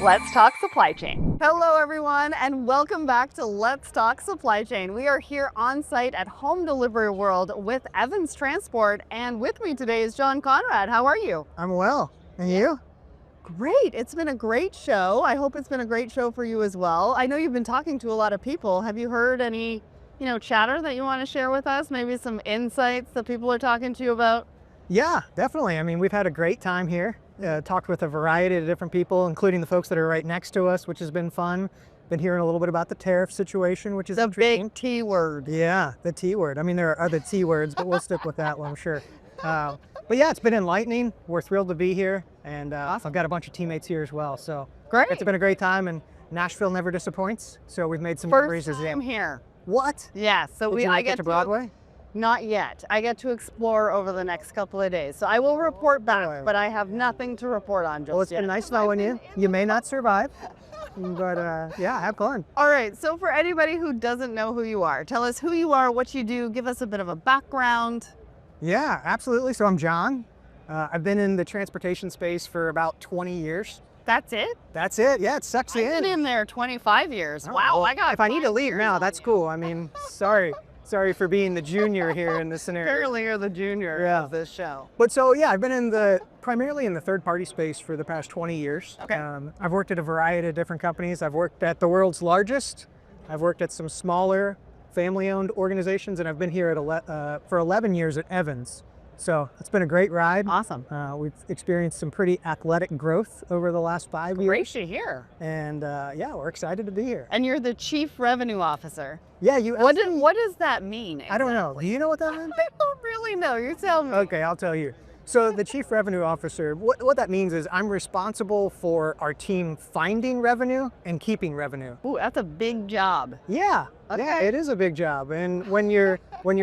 Let's talk supply chain. Hello everyone and welcome back to Let's Talk Supply Chain. We are here on site at Home Delivery World with Evans Transport, and with me today is John Conrad. How are you? I'm well. And you? Great. It's been a great show. I hope it's been a great show for you as well. I know you've been talking to a lot of people. Have you heard any, chatter that you want to share with us? Maybe some insights that people are talking to you about? Yeah, definitely. I mean, we've had a great time here. Talked with a variety of different people, including the folks that are right next to us, which has been fun. Been hearing a little bit about the tariff situation, which is The intriguing. big T word. Yeah, the T word. I mean, there are other T words, but we'll stick with that one, I'm sure. But yeah, it's been enlightening. We're thrilled to be here, and I've got a bunch of teammates here as well. So Great. It's been a great time, and Nashville never disappoints. So we've made some First memories as time here. What? Yeah, so Did you I make it get to Broadway? Not yet. I get to explore over the next couple of days. So I will report back, but I have nothing to report on just Well, it's yet. been nice knowing you. You may not survive, but yeah, have fun. All right, so for anybody who doesn't know who you are, tell us who you are, what you do, give us a bit of a background. Yeah, absolutely. So I'm John. I've been in the transportation space for about 20 years. That's it? That's it. Yeah, it sucks you I've been in there 25 years. Oh, Wow, well, I got if I need to 5 leave years now, on that's you. cool. I mean, sorry for being the junior here in this scenario. Apparently you're the junior Yeah. of this show. But so yeah, I've been primarily in the third-party space for the past 20 years. Okay. I've worked at a variety of different companies. I've worked at the world's largest. I've worked at some smaller family-owned organizations, and I've been here for 11 years at Evans. So it's been a great ride. Awesome. We've experienced some pretty athletic growth over the last 5 years. Great to hear. And yeah, we're excited to be here. And you're the Chief Revenue Officer. Yeah, What does that mean? I don't know. Do you know what that means? I don't really know. You tell me. Okay, I'll tell you. So the Chief Revenue Officer, what that means is I'm responsible for our team finding revenue and keeping revenue. Ooh, that's a big job. Yeah, Okay. yeah, it is a big job. And when your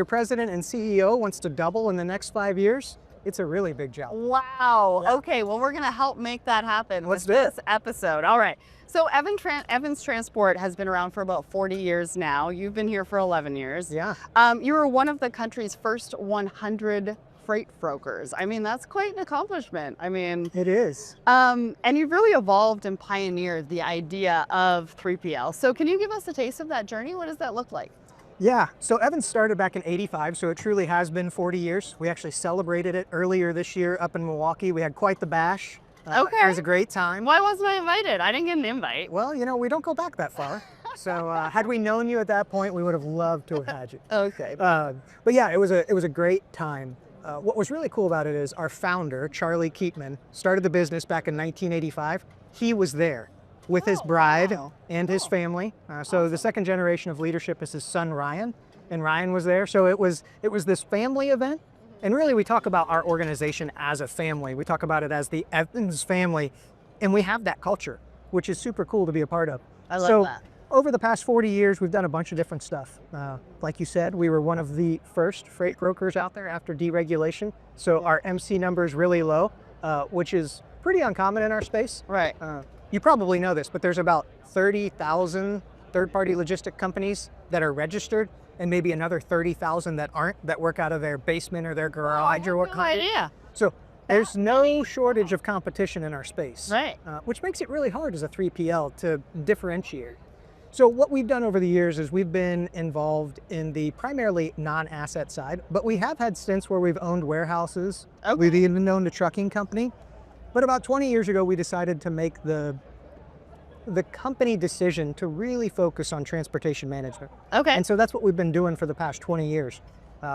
president and CEO wants to double in the next 5 years, it's a really big job. Wow. Yeah. Okay, well, we're going to help make that happen Let's with do it. this episode. All right. So Evans Transport has been around for about 40 years now. You've been here for 11 years. Yeah. You were one of the country's first 100 freight brokers. I mean, that's quite an accomplishment. I mean, It is. and you've really evolved and pioneered the idea of 3PL. So can you give us a taste of that journey? What does that look like? Yeah, so Evans started back in '85, so it truly has been 40 years. We actually celebrated it earlier this year up in Milwaukee. We had quite the bash. Okay. It was a great time. Why wasn't I invited? I didn't get an invite. Well, we don't go back that far. So had we known you at that point, we would have loved to have had you. Okay. But yeah, it was a great time. What was really cool about it is our founder, Charlie Keatman, started the business back in 1985. He was there with his bride wow. and his family. So the second generation of leadership is his son, Ryan, and Ryan was there. So it was this family event. And really, we talk about our organization as a family. We talk about it as the Evans family, and we have that culture, which is super cool to be a part of. I love that. Over the past 40 years, we've done a bunch of different stuff. Like you said, we were one of the first freight brokers out there after deregulation. So our MC number is really low, which is pretty uncommon in our space. Right. You probably know this, but there's about 30,000 third-party logistic companies that are registered, and maybe another 30,000 that aren't, that work out of their basement or their garage or No whatnot. idea. So there's no shortage of competition in our space, Right. which makes it really hard as a 3PL to differentiate. So what we've done over the years is we've been involved in the primarily non-asset side, but we have had stints where we've owned warehouses. Okay. We've even owned a trucking company. But about 20 years ago, we decided to make the company decision to really focus on transportation management. Okay. And so that's what we've been doing for the past 20 years.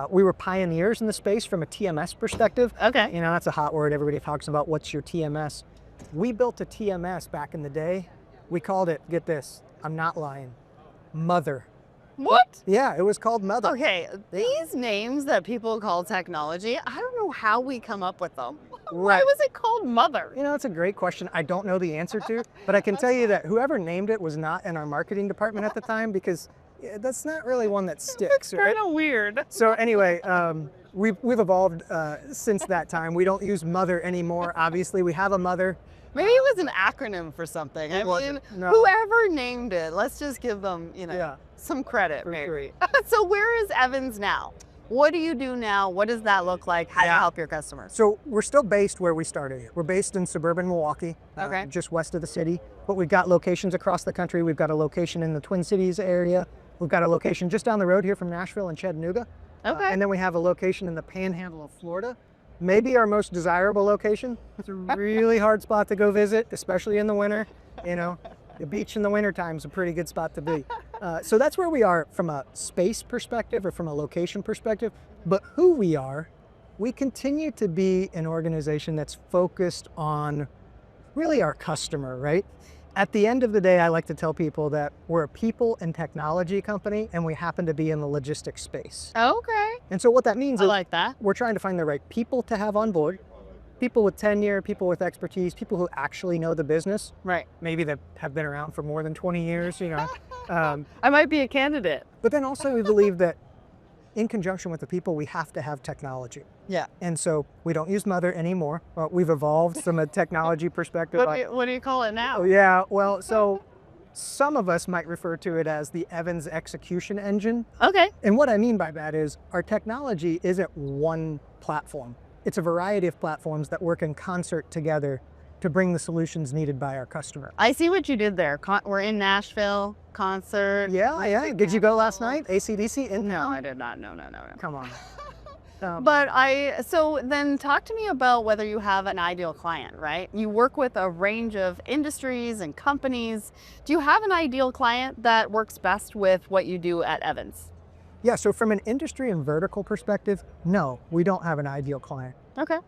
We were pioneers in the space from a TMS perspective. Okay. That's a hot word. Everybody talks about what's your TMS. We built a TMS back in the day. We called it, get this, I'm not lying, Mother. What? Yeah, it was called Mother. Okay, these names that people call technology, I don't know how we come up with them. Why Right. was it called Mother? It's a great question. I don't know the answer to, but I can tell you that whoever named it was not in our marketing department at the time, because that's not really one that sticks, right? Kind of weird. So anyway, we've evolved since that time. We don't use Mother anymore. Obviously, we have a Mother. Maybe it was an acronym for something. I mean, No. whoever named it, let's just give them, Yeah. some credit, For maybe. sure. So where is Evans now? What do you do now? What does that look like? How do you Yeah. help your customers? So we're still based where we started. We're based in suburban Milwaukee, Okay. just west of the city, but we've got locations across the country. We've got a location in the Twin Cities area. We've got a location just down the road here from Nashville and Chattanooga. Okay. And then we have a location in the panhandle of Florida. Maybe our most desirable location. It's a really hard spot to go visit, especially in the winter. You know, the beach in the wintertime is a pretty good spot to be. So that's where we are from a space perspective or from a location perspective. But who we are, we continue to be an organization that's focused on really our customer, right? At the end of the day, I like to tell people that we're a people and technology company and we happen to be in the logistics space. Okay. And so what that means I is like that. we're trying to find the right people to have on board, people with tenure, people with expertise, people who actually know the business, Right. maybe that have been around for more than 20 years, you know. I might be a candidate. But then also we believe that in conjunction with the people, we have to have technology. Yeah. And so we don't use Mother anymore. We've evolved from a technology perspective. What do you call it now? Oh, yeah, well, so some of us might refer to it as the Evans execution engine. Okay. And what I mean by that is our technology isn't one platform. It's a variety of platforms that work in concert together to bring the solutions needed by our customer. I see what you did there. We're in Nashville, concert. Yeah. Did you go last night? AC/DC? No, I did not. No. Come on. So then talk to me about whether you have an ideal client, right? You work with a range of industries and companies. Do you have an ideal client that works best with what you do at Evans? Yeah, so from an industry and vertical perspective, no, we don't have an ideal client. Okay.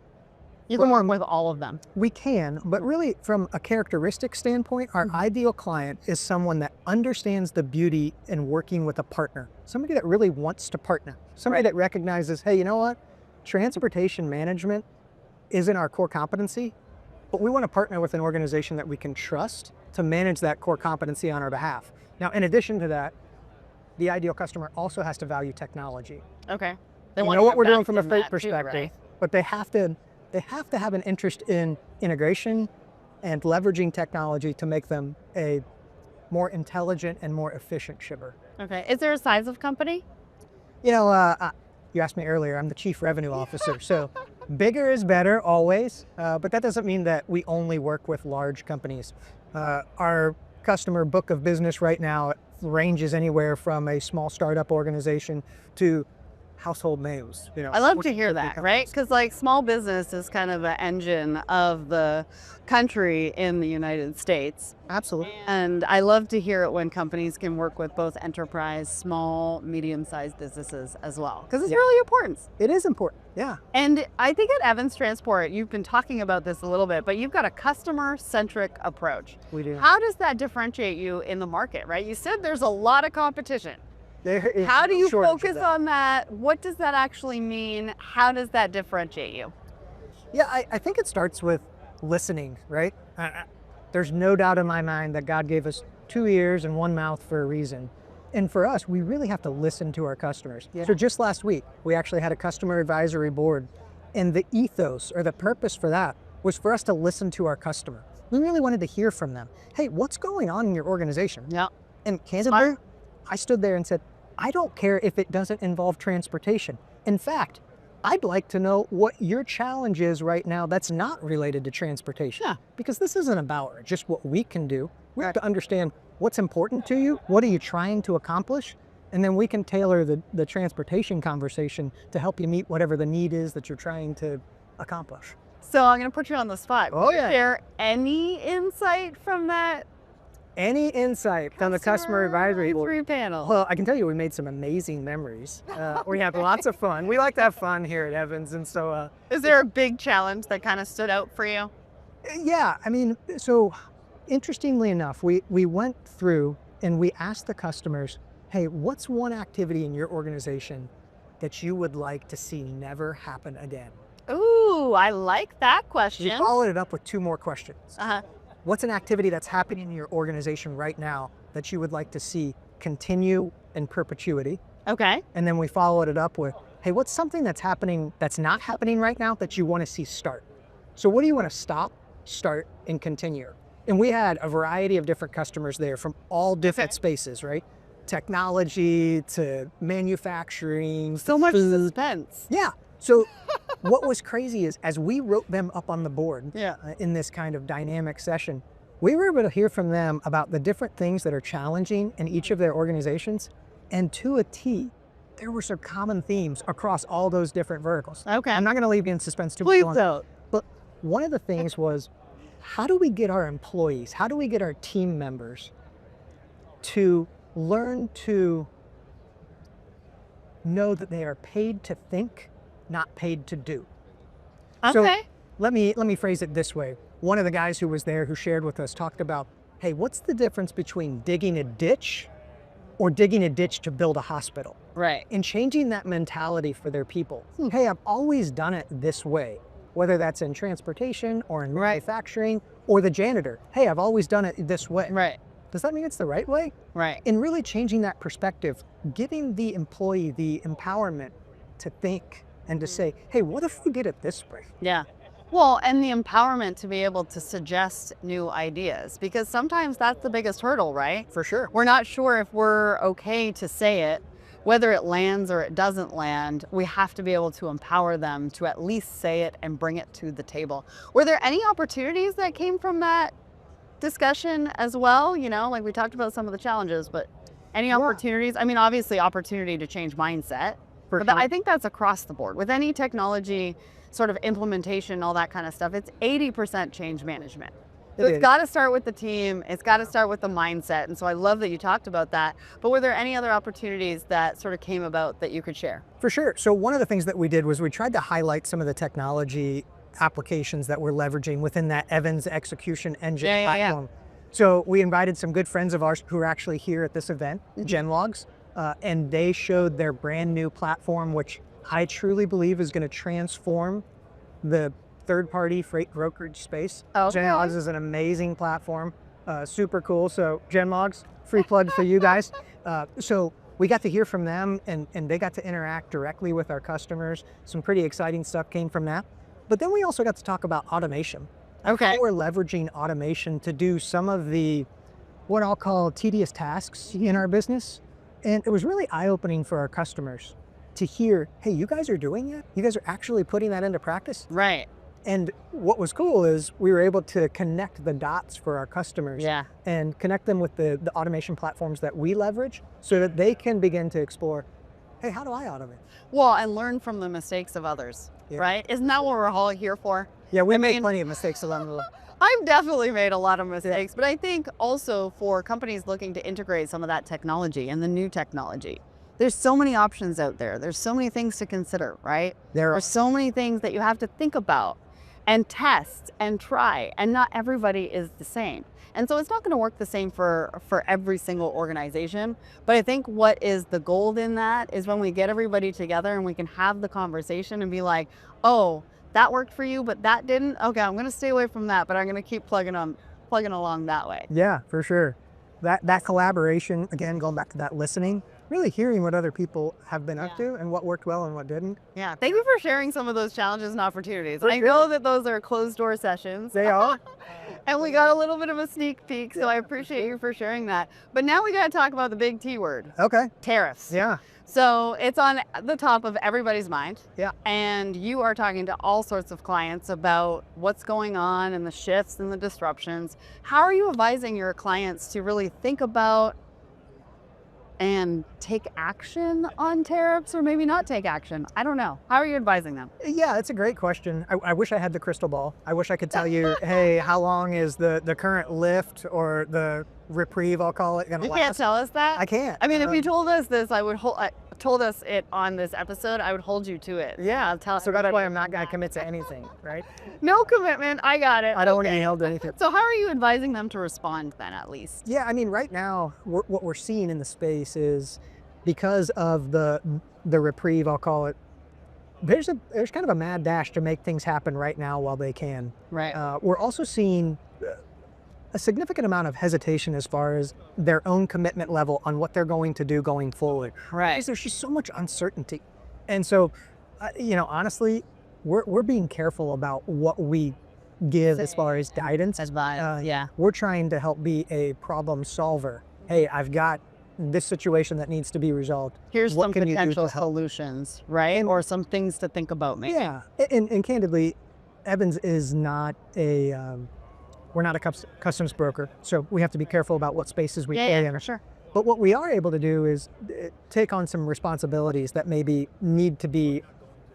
You can work with all of them. We can, but really from a characteristic standpoint, our ideal client is someone that understands the beauty in working with a partner, somebody that really wants to partner, somebody that recognizes, hey, you know what? Transportation management isn't our core competency, but we want to partner with an organization that we can trust to manage that core competency on our behalf. Now, in addition to that, the ideal customer also has to value technology. Okay. They know what we're doing from a freight perspective, but they have to have an interest in integration and leveraging technology to make them a more intelligent and more efficient shipper. Okay. Is there a size of company? You know, you asked me earlier, I'm the chief revenue officer, so bigger is better always, but that doesn't mean that we only work with large companies. Our customer book of business right now ranges anywhere from a small startup organization to household names. You know, I love to hear that, right? Because like small business is kind of the engine of the country in the United States. Absolutely. And I love to hear it when companies can work with both enterprise, small, medium-sized businesses as well, because it's really important. It is important, yeah. And I think at Evans Transport, you've been talking about this a little bit, but you've got a customer-centric approach. We do. How does that differentiate you in the market, right? You said there's a lot of competition. How do you focus on that? What does that actually mean? How does that differentiate you? Yeah, I think it starts with listening, right? There's no doubt in my mind that God gave us 2 ears and 1 mouth for a reason. And for us, we really have to listen to our customers. Yeah. So just last week, we actually had a customer advisory board, and the ethos or the purpose for that was for us to listen to our customer. We really wanted to hear from them. Hey, what's going on in your organization? Yeah. And candidly, I stood there and said, I don't care if it doesn't involve transportation. In fact, I'd like to know what your challenge is right now that's not related to transportation. Yeah. Because this isn't about just what we can do. We have to understand what's important to you, what are you trying to accomplish, and then we can tailor the transportation conversation to help you meet whatever the need is that you're trying to accomplish. So I'm going to put you on the spot. Oh, yeah. Is there any insight from that? Any insight from the customer advisory board? Panel. Well, I can tell you we made some amazing memories. We had lots of fun. We like to have fun here at Evans, and so... Is there a big challenge that kind of stood out for you? Yeah, I mean, so interestingly enough, we went through and we asked the customers, hey, what's one activity in your organization that you would like to see never happen again? Ooh, I like that question. We followed it up with 2 more questions. Uh-huh. What's an activity that's happening in your organization right now that you would like to see continue in perpetuity? Okay. And then we followed it up with, hey, what's something that's happening that's not happening right now that you want to see start? So what do you want to stop, start, and continue? And we had a variety of different customers there from all different spaces, right? technology to manufacturing. So much food. suspense. Yeah. So what was crazy is as we wrote them up on the board Yeah. in this kind of dynamic session, we were able to hear from them about the different things that are challenging in each of their organizations. And to a T, there were some common themes across all those different verticals. Okay. I'm not going to leave you in suspense too Please long. don't. But one of the things was, how do we get our employees, how do we get our team members to learn to know that they are paid to think, not paid to do? Okay. So let me phrase it this way. One of the guys who was there who shared with us talked about, hey, what's the difference between digging a ditch or digging a ditch to build a hospital? Right. And changing that mentality for their people. Hey, I've always done it this way, whether that's in transportation or in manufacturing or the janitor. Hey, I've always done it this way. Right. Does that mean it's the right way? Right. And really changing that perspective, giving the employee the empowerment to think and to say, hey, what if we did it this way? Yeah. Well, and the empowerment to be able to suggest new ideas, because sometimes that's the biggest hurdle, right? For sure. We're not sure if we're okay to say it, whether it lands or it doesn't land. We have to be able to empower them to at least say it and bring it to the table. Were there any opportunities that came from that discussion as well? You know, like we talked about some of the challenges, but any opportunities? I mean, obviously opportunity to change mindset, but I think that's across the board with any technology sort of implementation, all that kind of stuff. It's 80% change management. So it's got to start with the team. It's got to start with the mindset. And so I love that you talked about that. But were there any other opportunities that sort of came about that you could share? For sure. So one of the things that we did was we tried to highlight some of the technology applications that we're leveraging within that Evans execution engine platform. So we invited some good friends of ours who are actually here at this event, Genlogs, and they showed their brand new platform, which I truly believe is going to transform the third-party freight brokerage space. Genlogs is an amazing platform, super cool. So Genlogs, free plug for you guys. So we got to hear from them and they got to interact directly with our customers. Some pretty exciting stuff came from that. But then we also got to talk about automation. Okay. How we're leveraging automation to do some of the, what I'll call tedious tasks in our business. And it was really eye-opening for our customers to hear, hey, you guys are doing it? You guys are actually putting that into practice? Right. And what was cool is we were able to connect the dots for our customers and connect them with the automation platforms that we leverage so that they can begin to explore, hey, how do I automate? Well, and learn from the mistakes of others, right? Isn't that what we're all here for? Yeah, we made plenty of mistakes along the way. I've definitely made a lot of mistakes, but I think also for companies looking to integrate some of that technology and the new technology, there's so many options out there. There's so many things to consider, right? There are so many things that you have to think about and test and try, and not everybody is the same. And so it's not going to work the same for every single organization. But I think what is the gold in that is when we get everybody together and we can have the conversation and be like, oh, that worked for you, but that didn't. Okay, I'm going to stay away from that, but I'm going to keep plugging along that way. Yeah, for sure. That collaboration, again, going back to that listening, really hearing what other people have been up to and what worked well and what didn't. Yeah, thank you for sharing some of those challenges and opportunities. I know that those are closed door sessions. They are. And we got a little bit of a sneak peek, so I appreciate you for sharing that. But now we got to talk about the big T word. Okay. Tariffs. Yeah. So it's on the top of everybody's mind. Yeah. And you are talking to all sorts of clients about what's going on and the shifts and the disruptions. How are you advising your clients to really think about and take action on tariffs, or maybe not take action? I don't know. How are you advising them? Yeah, it's a great question. I wish I had the crystal ball. I wish I could tell you, hey, how long is the current lift or the reprieve, I'll call it, going to last? You can't tell us that? I can't. I mean, if you told us this, told us it on this episode, I would hold you to it. Yeah, I'll tell. So that's why I'm not going to commit to anything, right? No commitment. I got it. I don't want to be held to anything. So how are you advising them to respond then, at least? Yeah, I mean, right now, what we're seeing in the space is because of the reprieve, I'll call it, there's kind of a mad dash to make things happen right now while they can. Right. We're also seeing a significant amount of hesitation as far as their own commitment level on what they're going to do going forward. Right. Because there's just so much uncertainty. And so, honestly, we're being careful about what we give as far as guidance. Yeah. We're trying to help be a problem solver. Hey, I've got this situation that needs to be resolved. Here's What some can you do potential to help? solutions, right? And- Or some things to think about maybe. Yeah, and candidly, Evans is not a, we're not a customs broker, so we have to be careful about what spaces we play in. For sure. But what we are able to do is take on some responsibilities that maybe need to be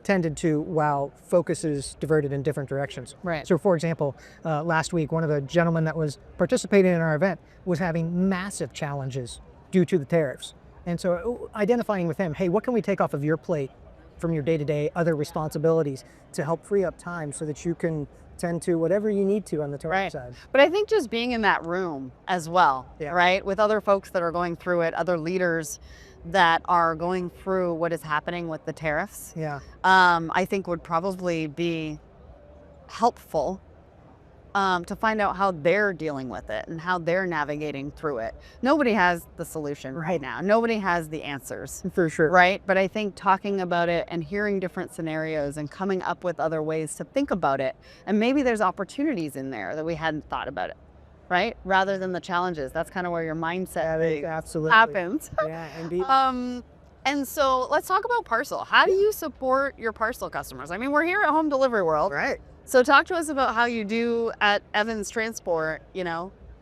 tended to while focus is diverted in different directions. Right. So for example, last week, one of the gentlemen that was participating in our event was having massive challenges due to the tariffs. And so identifying with him, hey, what can we take off of your plate from your day-to-day other responsibilities to help free up time so that you can tend to whatever you need to on the tariff side. But I think just being in that room as well, Yeah. right, with other folks that are going through it, other leaders that are going through what is happening with the tariffs, Yeah. I think would probably be helpful to find out how they're dealing with it and how they're navigating through it. Nobody has the solution right now. Nobody has the answers. For sure. Right. But I think talking about it and hearing different scenarios and coming up with other ways to think about it. And maybe there's opportunities in there that we hadn't thought about it. Right. Rather than the challenges. That's kind of where your mindset Absolutely happens. Yeah, indeed. And so let's talk about Parcel. How do you support your Parcel customers? I mean, we're here at Home Delivery World. Right. So talk to us about how you do at Evans Transport,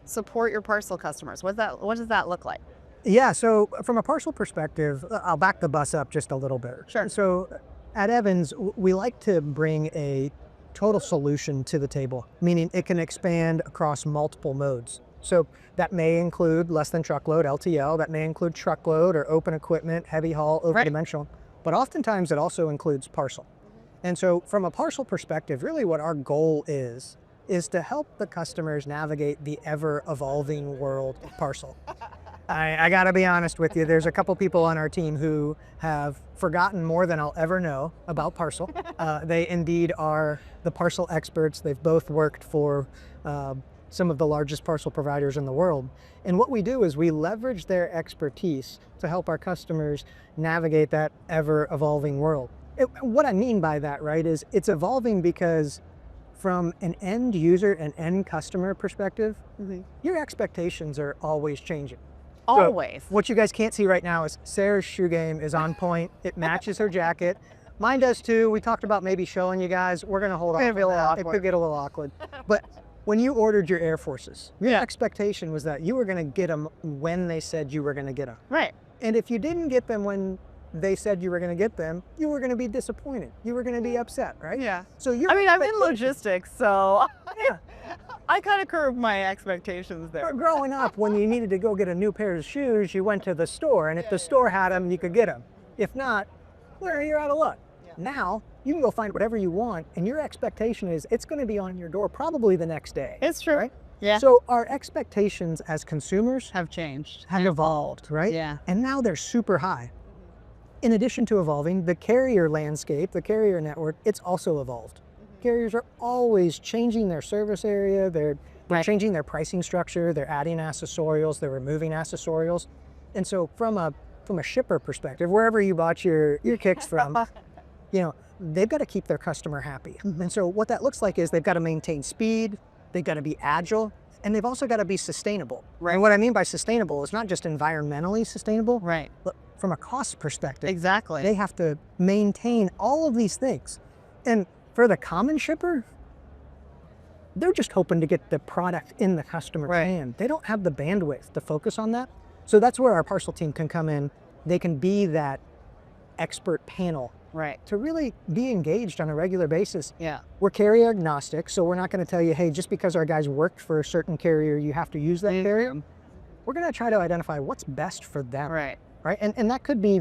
support your Parcel customers. What does that look like? Yeah, so from a Parcel perspective, I'll back the bus up just a little bit. Sure. So at Evans, we like to bring a total solution to the table, meaning it can expand across multiple modes. So that may include less than truckload, LTL, that may include truckload or open equipment, heavy haul, over-dimensional, but oftentimes it also includes Parcel. And so from a Parcel perspective, really what our goal is to help the customers navigate the ever-evolving world of Parcel. I gotta be honest with you, there's a couple people on our team who have forgotten more than I'll ever know about Parcel. They indeed are the Parcel experts. They've both worked for some of the largest parcel providers in the world. And what we do is we leverage their expertise to help our customers navigate that ever-evolving world. What I mean by that, right, is it's evolving because from an end user and end customer perspective, your expectations are always changing. Always. So what you guys can't see right now is Sarah's shoe game is on point. It matches her jacket. Mine does too. We talked about maybe showing you guys. We're going to hold on. It could get a little awkward. But when you ordered your Air Forces, your expectation was that you were going to get them when they said you were going to get them. Right. And if you didn't get them when they said you were going to get them, you were going to be disappointed. You were going to be upset, right? Yeah. So I'm in logistics, so I kind of curbed my expectations there. Growing up, when you needed to go get a new pair of shoes, you went to the store, and if the store had them, you could get them. If not, well, you're out of luck. Now, you can go find whatever you want, and your expectation is it's going to be on your door probably the next day. It's true. Right? Yeah. So our expectations as consumers have changed. have evolved, right? Yeah. And now they're super high. In addition to evolving, the carrier landscape, the carrier network, it's also evolved. Carriers are always changing their service area, they're changing their pricing structure, they're adding accessorials, they're removing accessorials. And so from a shipper perspective, wherever you bought your kicks from, they've got to keep their customer happy. And so what that looks like is they've got to maintain speed, they've got to be agile, and they've also got to be sustainable. Right. And what I mean by sustainable is not just environmentally sustainable, Right. but from a cost perspective. Exactly. They have to maintain all of these things. And for the common shipper, they're just hoping to get the product in the customer's hand. They don't have the bandwidth to focus on that. So that's where our Parcel team can come in. They can be that expert panel to really be engaged on a regular basis. Yeah. We're carrier agnostic, so we're not going to tell you, hey, just because our guys worked for a certain carrier, you have to use that carrier. We're going to try to identify what's best for them. Right. And that could be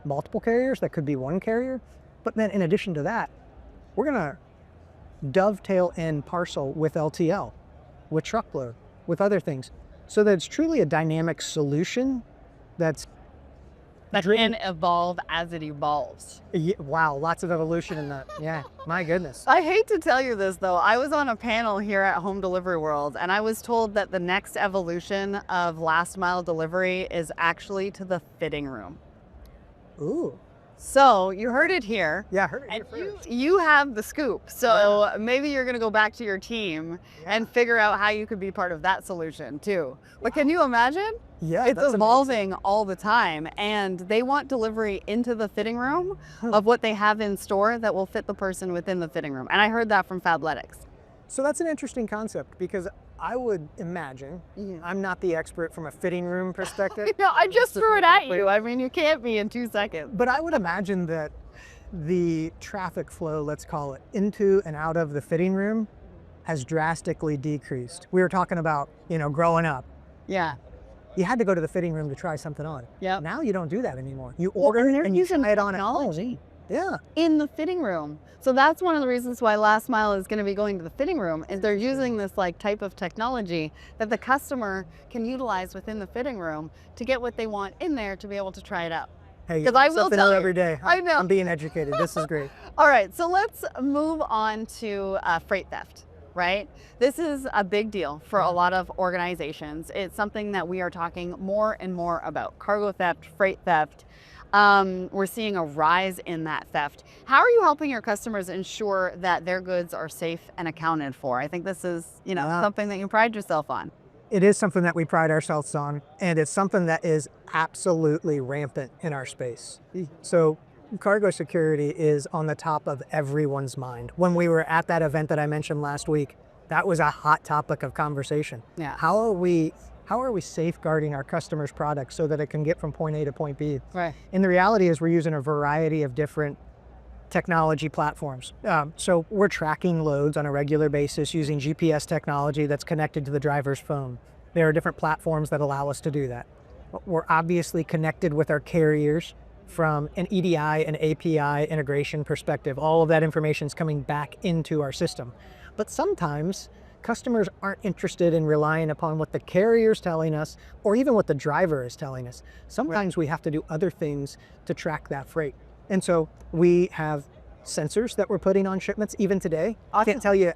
multiple carriers, that could be one carrier. But then in addition to that, we're going to dovetail in Parcel with LTL, with truckload, with other things, so that it's truly a dynamic solution that can evolve as it evolves. Wow, lots of evolution in that. Yeah, my goodness. I hate to tell you this, though. I was on a panel here at Home Delivery World, and I was told that the next evolution of last mile delivery is actually to the fitting room. Ooh. So you heard it here. Yeah, I heard it And here first. you have the scoop. So maybe you're going to go back to your team and figure out how you could be part of that solution too. But can you imagine? Yeah, It's that's evolving all the time, and they want delivery into the fitting room of what they have in store that will fit the person within the fitting room. And I heard that from Fabletics. So that's an interesting concept, because I would imagine, I'm not the expert from a fitting room perspective, No, I just threw it at you. I mean, you can't be in 2 seconds. but I would imagine that the traffic flow, let's call it, into and out of the fitting room has drastically decreased. We were talking about, growing up. Yeah. You had to go to the fitting room to try something on. Yep. Now you don't do that anymore. You order they're and you using try it on at technology home. Yeah. in the fitting room. So that's one of the reasons why Last Mile is going to be going to the fitting room, is they're using this type of technology that the customer can utilize within the fitting room to get what they want in there to be able to try it out. Hey, Because I will something tell new you, every day. I know. I'm being educated. This is great. All right, so let's move on to freight theft, right? This is a big deal for a lot of organizations. It's something that we are talking more and more about. Cargo theft, freight theft. We're seeing a rise in that theft. How are you helping your customers ensure that their goods are safe and accounted for? I think this is, something that you pride yourself on. It is something that we pride ourselves on, and it's something that is absolutely rampant in our space. So cargo security is on the top of everyone's mind. When we were at that event that I mentioned last week, that was a hot topic of conversation. Yeah. How are we safeguarding our customers' products so that it can get from point A to point B? Right. And the reality is we're using a variety of different technology platforms. So we're tracking loads on a regular basis using GPS technology that's connected to the driver's phone. There are different platforms that allow us to do that. We're obviously connected with our carriers from an EDI and API integration perspective. All of that information is coming back into our system. But sometimes customers aren't interested in relying upon what the carrier is telling us or even what the driver is telling us. Sometimes we have to do other things to track that freight. And so we have sensors that we're putting on shipments even today. I can't tell you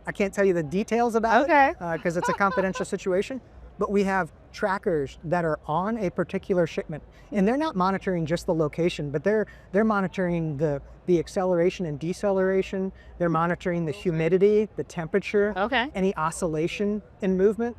the details about it because it's a confidential situation, but we have trackers that are on a particular shipment, and they're not monitoring just the location, but they're monitoring the acceleration and deceleration. They're monitoring the humidity, the temperature, any oscillation in movement.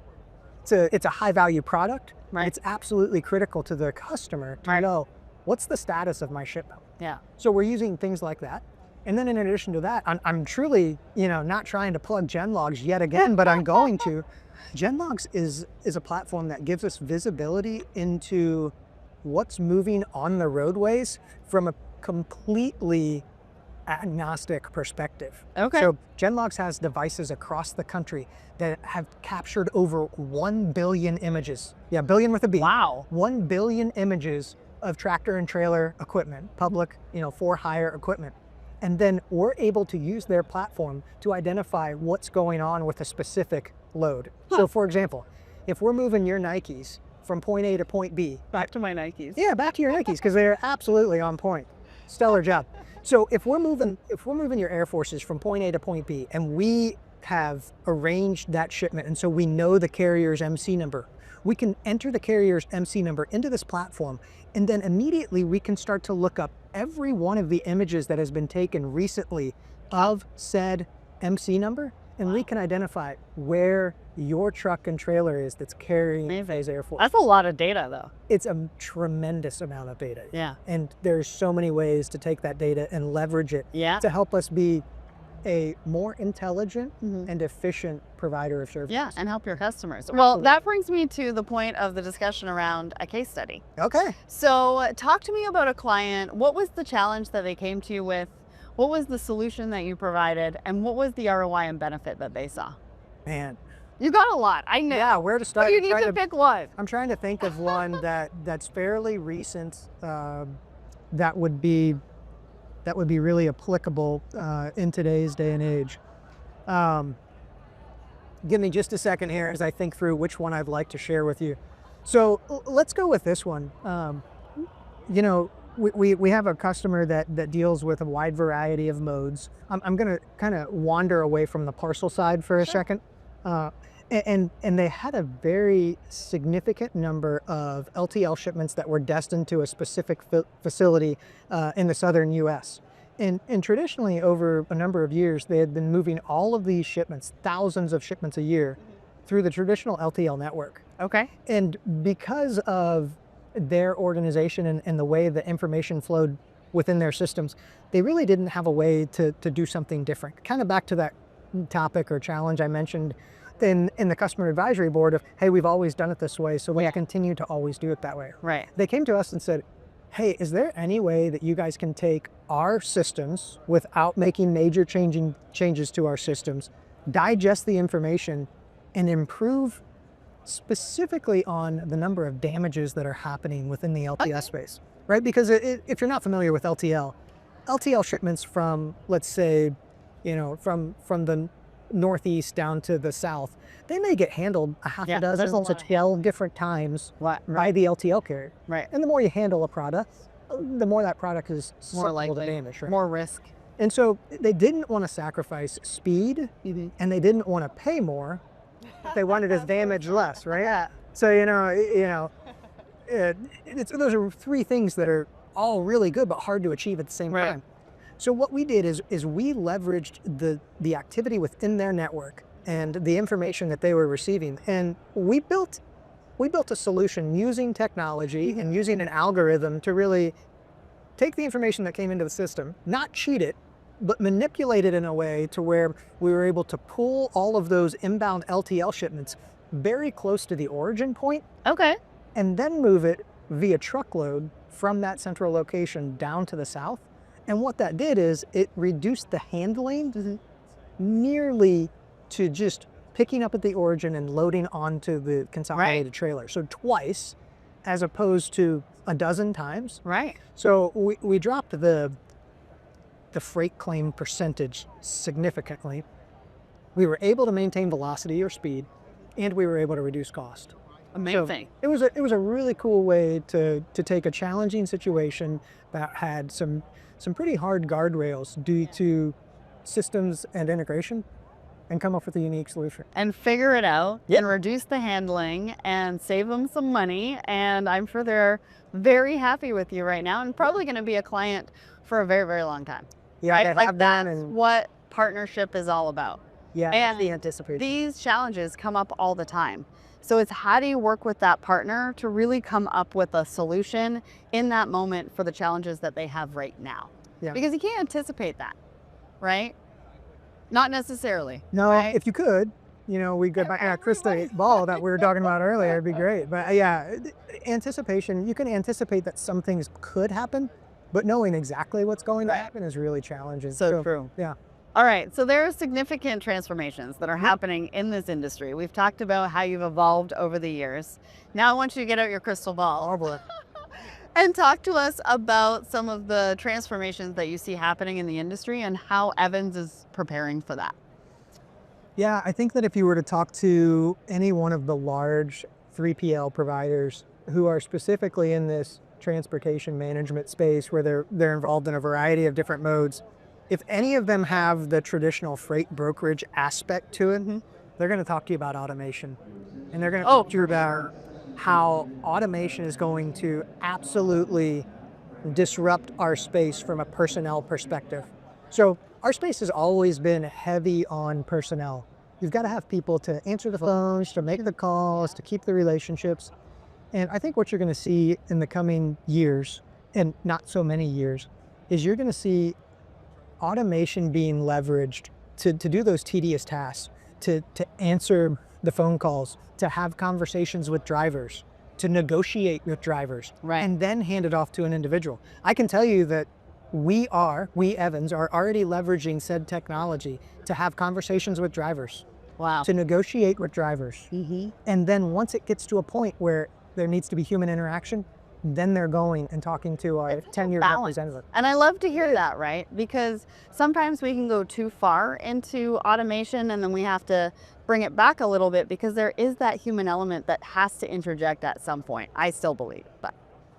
It's a high value product. Right. It's absolutely critical to the customer to know what's the status of my shipment. Yeah. So we're using things like that. And then in addition to that, I'm truly, not trying to plug Genlogs yet again, but I'm going to. Genlogs is a platform that gives us visibility into what's moving on the roadways from a completely agnostic perspective. So Genlogs has devices across the country that have captured over 1 billion images. Yeah, billion with a B. Wow. 1 billion images of tractor and trailer equipment, public, for hire equipment. And then we're able to use their platform to identify what's going on with a specific load. So for example, if we're moving your Nikes from point A to point B. Back to my Nikes. Yeah, back to your Nikes, because they're absolutely on point. Stellar job. So if we're moving your Air Forces from point A to point B, and we have arranged that shipment, and so we know the carrier's MC number, we can enter the carrier's MC number into this platform, and then immediately we can start to look up every one of the images that has been taken recently of said MC number, and we can identify where your truck and trailer is that's carrying these Air Force. That's a lot of data though. It's a tremendous amount of data. Yeah. And there's so many ways to take that data and leverage it to help us be a more intelligent and efficient provider of services. Yeah, and help your customers. Well, that brings me to the point of the discussion around a case study. Okay. So talk to me about a client. What was the challenge that they came to you with? What was the solution that you provided? And what was the ROI and benefit that they saw? Man. You got a lot, I know. Yeah, where to start? But you need to pick one. I'm trying to think of one that's fairly recent that would be really applicable in today's day and age. Give me just a second here as I think through which one I'd like to share with you. So let's go with this one. We have a customer that deals with a wide variety of modes. I'm going to kind of wander away from the parcel side for a second. And they had a very significant number of LTL shipments that were destined to a specific facility in the southern U.S. And traditionally, over a number of years, they had been moving all of these shipments, thousands of shipments a year, through the traditional LTL network. Okay. And because of their organization and the way the information flowed within their systems, they really didn't have a way to do something different. Kind of back to that topic or challenge I mentioned in the customer advisory board of, hey, we've always done it this way, so we continue to always do it that way. Right. They came to us and said, hey, is there any way that you guys can take our systems without making major changes to our systems, digest the information, and improve specifically on the number of damages that are happening within the LTL space, right? Because if you're not familiar with LTL shipments from, let's say, from the northeast down to the south, they may get handled a half a dozen to 12 different times by the LTL carrier. Right. And the more you handle a product, the more that product is More susceptible likely. to damage, right? More risk. And so they didn't want to sacrifice speed, and they didn't want to pay more. They wanted to damage less, right? Yeah. So those are three things that are all really good but hard to achieve at the same time. So what we did is we leveraged the activity within their network and the information that they were receiving, and we built a solution using technology and using an algorithm to really take the information that came into the system, not cheat it, but manipulate it in a way to where we were able to pull all of those inbound LTL shipments very close to the origin point. Okay. And then move it via truckload from that central location down to the south. And what that did is it reduced the handling nearly to just picking up at the origin and loading onto the consolidated trailer. So twice, as opposed to a dozen times. Right. So we dropped the freight claim percentage significantly. We were able to maintain velocity or speed, and we were able to reduce cost. Amazing. So it was a really cool way to take a challenging situation that had some pretty hard guardrails due to systems and integration, and come up with a unique solution. And figure it out and reduce the handling and save them some money. And I'm sure they're very happy with you right now and probably going to be a client for a very, very long time. Yeah, right? I Like have that, that's and what partnership is all about. yeah, And the anticipation. these challenges come up all the time. So it's how do you work with that partner to really come up with a solution in that moment for the challenges that they have right now? Yeah. Because you can't anticipate that, right? Not necessarily. No, right? if you could, we go back to crystal ball that we were talking about earlier, it'd be great. But yeah, anticipation, you can anticipate that some things could happen, but knowing exactly what's going to happen is really challenging. So true. Yeah. All right, so there are significant transformations that are happening in this industry. We've talked about how you've evolved over the years. Now I want you to get out your crystal ball. Oh boy. And talk to us about some of the transformations that you see happening in the industry and how Evans is preparing for that. Yeah, I think that if you were to talk to any one of the large 3PL providers who are specifically in this transportation management space where they're involved in a variety of different modes, if any of them have the traditional freight brokerage aspect to it, they're going to talk to you about automation. And they're going to talk to you about how automation is going to absolutely disrupt our space from a personnel perspective. So our space has always been heavy on personnel. You've got to have people to answer the phones, to make the calls, to keep the relationships. And I think what you're going to see in the coming years, and not so many years, is you're going to see automation being leveraged to do those tedious tasks, to answer the phone calls, to have conversations with drivers, to negotiate with drivers, and then hand it off to an individual. I can tell you that we Evans are already leveraging said technology to have conversations with drivers, to negotiate with drivers. And then once it gets to a point where there needs to be human interaction, then they're going and talking to our tenured representative. And I love to hear that, right? Because sometimes we can go too far into automation and then we have to bring it back a little bit because there is that human element that has to interject at some point. I still believe, but.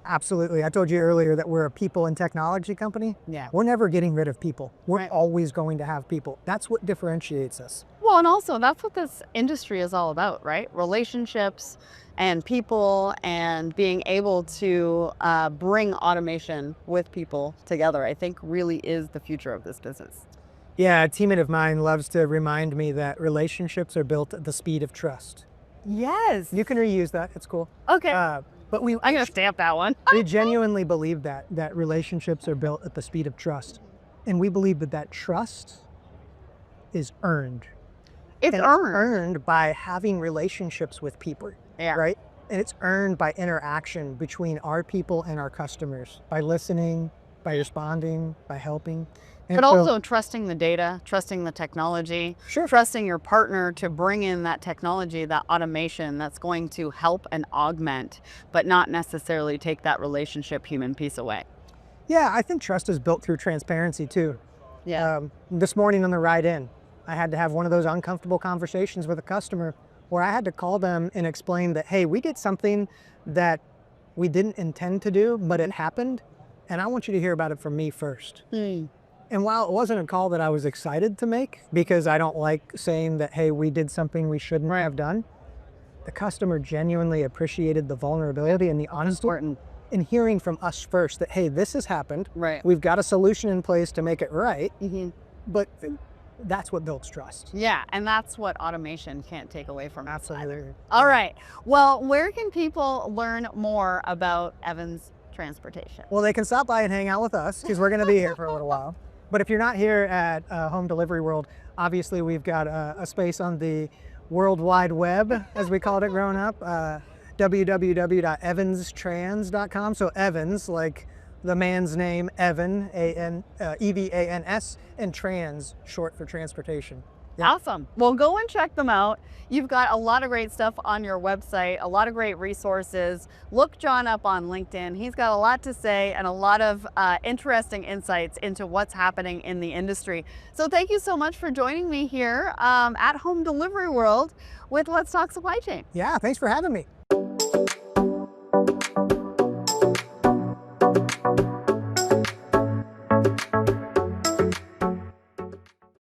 Absolutely. I told you earlier that we're a people and technology company. Yeah. We're never getting rid of people. We're always going to have people. That's what differentiates us. Well, and also that's what this industry is all about, right? Relationships and people and being able to bring automation with people together, I think really is the future of this business. Yeah, a teammate of mine loves to remind me that relationships are built at the speed of trust. Yes. You can reuse that, it's cool. Okay. But we I'm going to stamp that one. we genuinely believe that relationships are built at the speed of trust. And we believe that trust is earned. It's And earned. earned by having relationships with people, Yeah. right? And it's earned by interaction between our people and our customers, by listening, by responding, by helping. And But so- also trusting the data, trusting the technology, Sure. trusting your partner to bring in that technology, that automation that's going to help and augment, but not necessarily take that relationship human piece away. Yeah, I think trust is built through transparency too. Yeah. This morning on the ride in, I had to have one of those uncomfortable conversations with a customer where I had to call them and explain that, hey, we did something that we didn't intend to do, but it happened. And I want you to hear about it from me first. And while it wasn't a call that I was excited to make, because I don't like saying that, hey, we did something we shouldn't have done, the customer genuinely appreciated the vulnerability and the honesty Important. in hearing from us first that, hey, this has happened. Right. We've got a solution in place to make it right, Mm-hmm. but that's what builds trust. Yeah, and that's what automation can't take away from us. Absolutely. All right. Well, where can people learn more about Evans Transportation? Well, they can stop by and hang out with us because we're going to be here for a little while. But if you're not here at Home Delivery World, obviously we've got a space on the World Wide Web, as we called it growing up, www.evanstrans.com. So Evans, like the man's name, Evan, Evans, and trans, short for transportation. Yeah. Awesome. Well, go and check them out. You've got a lot of great stuff on your website, a lot of great resources. Look John up on LinkedIn. He's got a lot to say and a lot of interesting insights into what's happening in the industry. So thank you so much for joining me here at Home Delivery World with Let's Talk Supply Chain. Yeah, thanks for having me.